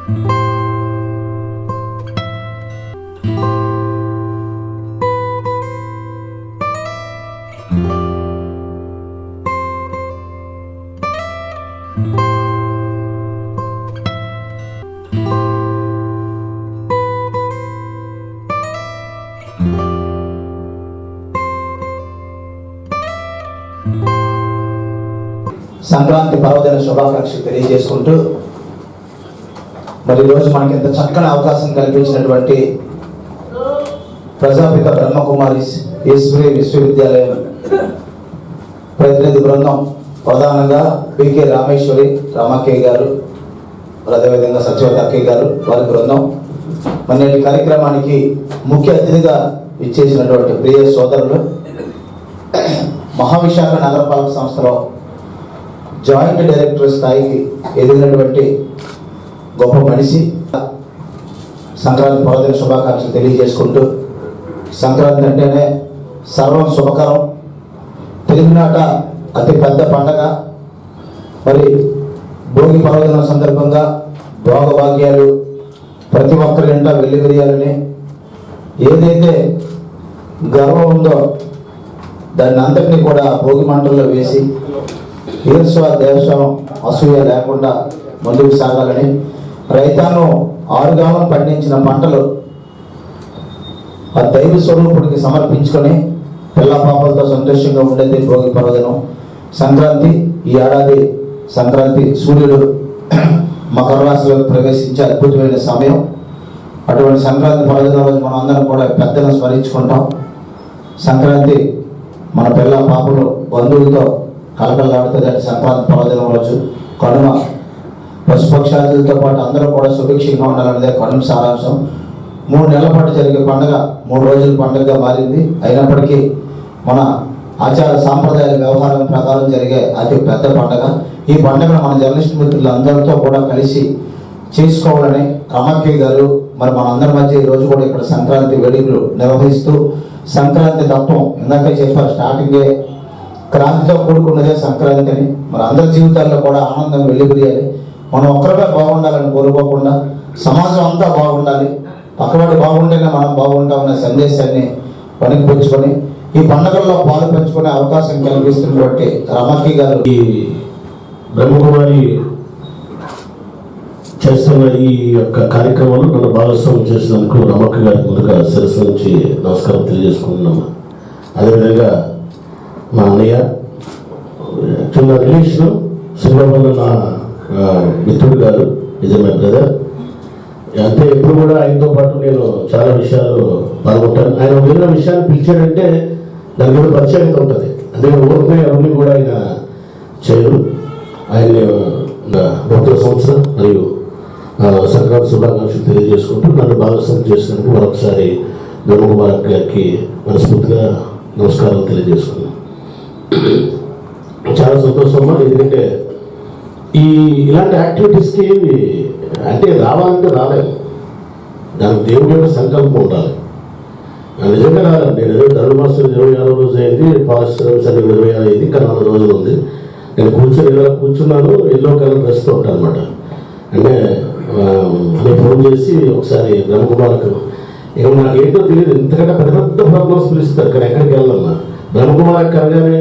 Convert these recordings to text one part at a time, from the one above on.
సంక్రాంతి పర్వదిన శుభాకాంక్షలు తెలియజేసుకుంటూ మరి ఈరోజు మనకి ఇంత చక్కని అవకాశం కల్పించినటువంటి ప్రజాపిత బ్రహ్మకుమారి ఈశ్వరి విశ్వవిద్యాలయం ప్రతినిధి బృందం, ప్రధానంగా పికే రామేశ్వరి రామక్కయ్య గారు, అదేవిధంగా సత్యవతి అక్కయ్య గారు, వారి బృందం మన నేటి కార్యక్రమానికి ముఖ్య అతిథిగా ఇచ్చేసినటువంటి ప్రియ సోదరులు, మహావిశాఖ నగరపాలక సంస్థలో జాయింట్ డైరెక్టర్ స్థాయికి ఎదిగినటువంటి గొప్ప మనిషి, సంక్రాంతి పర్వదిన శుభాకాంక్షలు తెలియజేసుకుంటూ, సంక్రాంతి అంటేనే సర్వం శుభకరం, తెలుగునాట అతి పెద్ద పండగ. మరి భోగి పర్వదినం సందర్భంగా భోగభాగ్యాలు ప్రతి ఒక్కరి ఇంట వెళ్ళి విరియాలని, ఏదైతే గర్వం ఉందో దాన్ని అంతటినీ కూడా భోగి మంటల్లో వేసి ఈర్ష్వ ద్వేషం అసూయ లేకుండా ముందుకు సాగాలని, రైతాంగం ఆరుగాలం పండించిన పంటలు ఆ దైవ స్వరూపుడికి సమర్పించుకొని పిల్ల పాపలతో సంతోషంగా ఉండేది భోగి పర్వదినం. సంక్రాంతి ఈ ఏడాది సంక్రాంతి సూర్యుడు మకర రాశిలోకి ప్రవేశించే అద్భుతమైన సమయం. అటువంటి సంక్రాంతి పర్వదినం రోజు మనం అందరం కూడా పెద్దలను స్మరించుకుంటాం. సంక్రాంతి మన పిల్ల పాపలు బంధువులతో కలకలాడుతుంది. సంక్రాంతి పర్వదినం రోజు కనుమ పశుపక్షాదులతో పాటు అందరూ కూడా సుభిక్షంగా ఉండాలన్నదే కనుమ సారాంశం. 3 నెలల పాటు జరిగే పండుగ 3 రోజుల పండుగగా మారింది. అయినప్పటికీ మన ఆచార సాంప్రదాయాల వ్యవహారం ప్రకారం జరిగే అతి పెద్ద పండుగ. ఈ పండుగను మన జర్నలిస్ట్ మిత్రులు అందరితో కూడా కలిసి చేసుకోవాలని రామక్కయ్య గారు మరి మనందరి మధ్య ఈరోజు కూడా ఇక్కడ సంక్రాంతి వేడుకలు నిర్వహిస్తూ, సంక్రాంతి తత్వం ఇందాకే చెప్పారు, స్టార్టింగే క్రాంతితో కూడుకున్నదే సంక్రాంతి అని. మరి అందరి జీవితాల్లో కూడా ఆనందం వెల్లివిరియాలి. మనం ఒక్కరిగా బాగుండాలని కోరుకోకుండా సమాజం అంతా బాగుండాలి, పక్కవాడు బాగుంటేనే మనం బాగుంటామనే సందేశాన్ని పనికిపుచ్చుకొని ఈ పండుగల్లో పాలు పంచుకునే అవకాశం కల్పిస్తున్నటువంటి రామక్కయ్య గారు, ఈ బ్రహ్మకుమారి చేస్తున్న ఈ యొక్క కార్యక్రమంలో నన్ను భాగస్వామ్యం చేసినందుకు రామక్కయ్య గారికి ముందుగా శిరస్సు నుంచి నమస్కారం తెలియజేసుకుంటున్నాము. అదేవిధంగా మా అన్నయ్య చిన్న రిలేషన్ శ్రీబాబు నా మిత్రుడు గారు, ఇజ్ మై బ్రదర్. అంటే ఎప్పుడు కూడా ఆయనతో పాటు నేను చాలా విషయాలు పాల్గొంటాను. ఆయన వేరే విషయాన్ని పిలిచాడంటే దాని మీద ప్రత్యేకత ఉంటుంది. అంటే ఊరికే అవన్నీ కూడా ఆయన చేయరు. ఆయన్ని నూతన సంవత్సరం మరియు సంక్రాంతి శుభాకాంక్షలు తెలియజేసుకుంటూ నన్ను భాగస్వామ్యం చేసినందుకు మరొకసారి బ్రహ్మకుమార్ గారికి మనస్ఫూర్తిగా నమస్కారం తెలియజేసుకున్నాను. చాలా సంతోషమా, ఎందుకంటే ఇలాంటి యాక్టివిటీస్కి అంటే రావాలంటే రాలేము, దానికి దేవుడి యొక్క సంకల్పం ఉండాలి. నిజంగా రాలేదు. నేను ఏదో ధనుర్మాసం 26వ రోజు అయింది, పాశ్చర్యం 26 అయింది, ఇంకా 4 రోజులు ఉంది. నేను కూర్చున్నాను, ఎల్లో కలర్ డ్రెస్తో ఉంటాను అనమాట. అంటే నేను ఫోన్ చేసి ఒకసారి బ్రహ్మకుమార్కు, ఇక నాకేంటో తెలియదు, ఇంతకంటే పెద్ద పెద్ద ప్రోగ్రామ్స్ పిలుస్తారు, ఇక్కడ ఎక్కడికి వెళ్ళాలన్నా బ్రహ్మకుమార్ కలగానే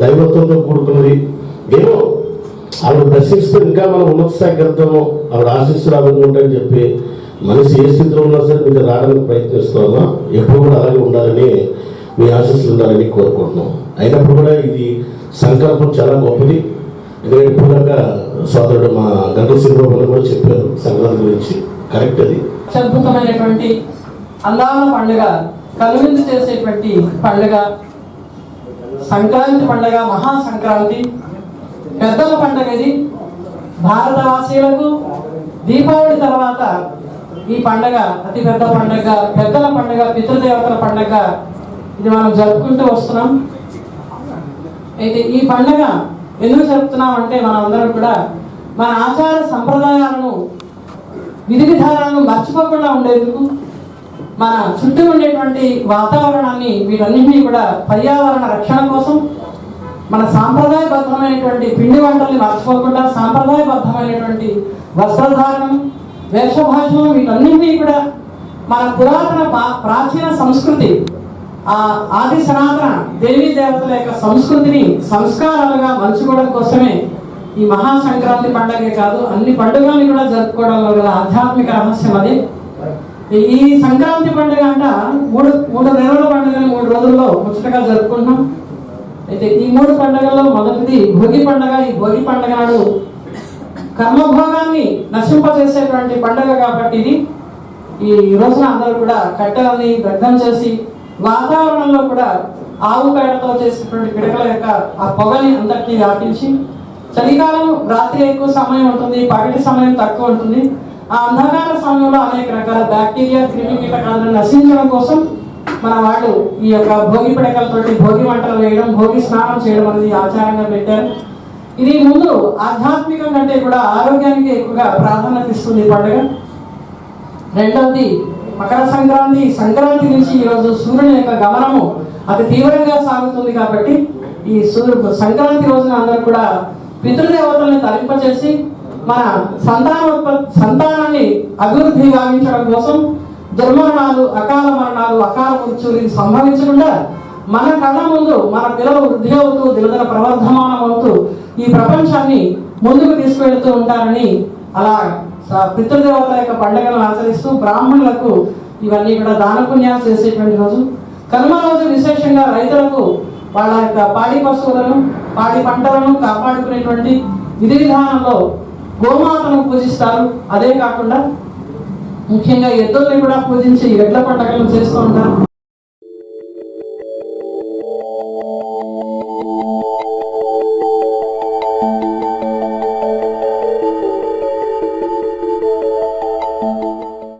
దైవత్వంతో కూడుకున్నది ఏమో ఆవిడ దర్శిస్తే ఇంకా మనం ఉన్నత స్థాయికి వెళ్తాము, ఆవిడ ఆశీస్సులు ఆదుకుంటాయని చెప్పి మనిషి ఏ స్థితిలో ఉన్నా సరే మీరు రావడానికి ప్రయత్నిస్తున్నామా, ఎప్పుడు కూడా అలాగే ఉండాలని మీ ఆశీస్సులు ఉండాలని కోరుకుంటున్నాం. అయినప్పుడు కూడా ఇది సంకల్పం చాలా గొప్పది. ఎందుకంటే ఇప్పుడు దాకా సోదరుడు మా గంట శ్రీబాబు కూడా చెప్పారు సంక్రాంతి గురించి, కరెక్ట్. అది అద్భుతమైనటువంటి అందాల పండుగ, కనువిందు చేసేటువంటి పండుగ సంక్రాంతి పండుగ, మహా సంక్రాంతి పెద్దల పండుగ. ఇది భారతవాసీలకు దీపావళి తర్వాత ఈ పండుగ అతి పెద్ద పండుగ, పెద్దల పండుగ, పితృదేవతల పండుగ ఇది మనం జరుపుకుంటూ వస్తున్నాం. అయితే ఈ పండుగ ఎందుకు జరుపుతున్నాం అంటే మనం అందరం కూడా మన ఆచార సంప్రదాయాలను, విధి విధానాలను మర్చిపోకుండా ఉండేందుకు, మన చుట్టూ ఉండేటువంటి వాతావరణాన్ని వీటన్నింటినీ కూడా పర్యావరణ రక్షణ కోసం, మన సాంప్రదాయబద్ధమైనటువంటి పిండి వంటల్ని మర్చిపోకుండా సాంప్రదాయబద్ధమైనటువంటి వస్త్రధారణం, వేషభాషలు వీటన్నింటినీ కూడా మన పురాతన ప్రాచీన సంస్కృతి, ఆ ఆది సనాతన దేవీ దేవతల యొక్క సంస్కృతిని సంస్కారాలుగా మలుచుకోవడం కోసమే ఈ మహాసంక్రాంతి పండుగే కాదు అన్ని పండుగల్ని కూడా జరుపుకోవడంలో గల ఆధ్యాత్మిక రహస్యం అది. ఈ సంక్రాంతి పండుగ అంట మూడు నెలల పండుగని 3 రోజుల్లో ముచ్చటగా జరుపుకుంటున్నాం. అయితే ఈ 3 పండుగల్లో మొదటిది భోగి పండుగ. ఈ భోగి పండుగ నాడు కర్మభోగాన్ని నశింపజేసేటువంటి పండుగ కాబట్టి ఈ రోజున అందరూ కూడా కట్టెలని దగ్ధం చేసి వాతావరణంలో కూడా ఆవు పేడతో చేసినటువంటి పిడకల యొక్క ఆ పొగని అంతటినీ వ్యాపించి, చలికాలం రాత్రి ఎక్కువ సమయం ఉంటుంది, పగటి సమయం తక్కువ ఉంటుంది. ఆ అంధకార సమయంలో అనేక రకాల బ్యాక్టీరియా క్రిమి కీటకాలను నశించడం కోసం మన వాళ్ళు ఈ యొక్క భోగి పిడకలతోటి భోగి మంటలు వేయడం, భోగి స్నానం చేయడం అనేది ఆచారంగా పెట్టారు. ఇది ముందు ఆధ్యాత్మికం కంటే కూడా ఆరోగ్యానికి ఎక్కువగా ప్రాధాన్యత ఇస్తుంది ఈ పండుగ. రెండవది మకర సంక్రాంతి. సంక్రాంతి నుంచి ఈరోజు సూర్యుని యొక్క గమనము అతి తీవ్రంగా సాగుతుంది కాబట్టి ఈ సంక్రాంతి రోజున అందరూ కూడా పితృదేవతల్ని తరింపచేసి మన సంతానాన్ని అభివృద్ధి గావించడం కోసం దుర్మరణాలు, అకాల మరణాలు, అకాల మృత్యులు సంభవించకుండా మన కళ్ళ ముందు మన పిల్లలు వృద్ధి అవుతూ దినదిన ప్రవర్ధమానం అవుతూ ఈ ప్రపంచాన్ని ముందుకు తీసుకువెళ్తూ ఉంటారని అలా పితృదేవతల యొక్క పండుగలను ఆచరిస్తూ బ్రాహ్మణులకు ఇవన్నీ కూడా దాన పుణ్యాలు చేసేటువంటి రోజు. కనుమ రోజు విశేషంగా రైతులకు వాళ్ళ యొక్క పాడి పశువులను, పాడి పంటలను కాపాడుకునేటువంటి విధి విధానంలో గోమాతను పూజిస్తారు. అదే కాకుండా ముఖ్యంగా ఎద్దుల్ని కూడా పూజించి ఎడ్ల పండుగలను చేస్తూ ఉంటారు.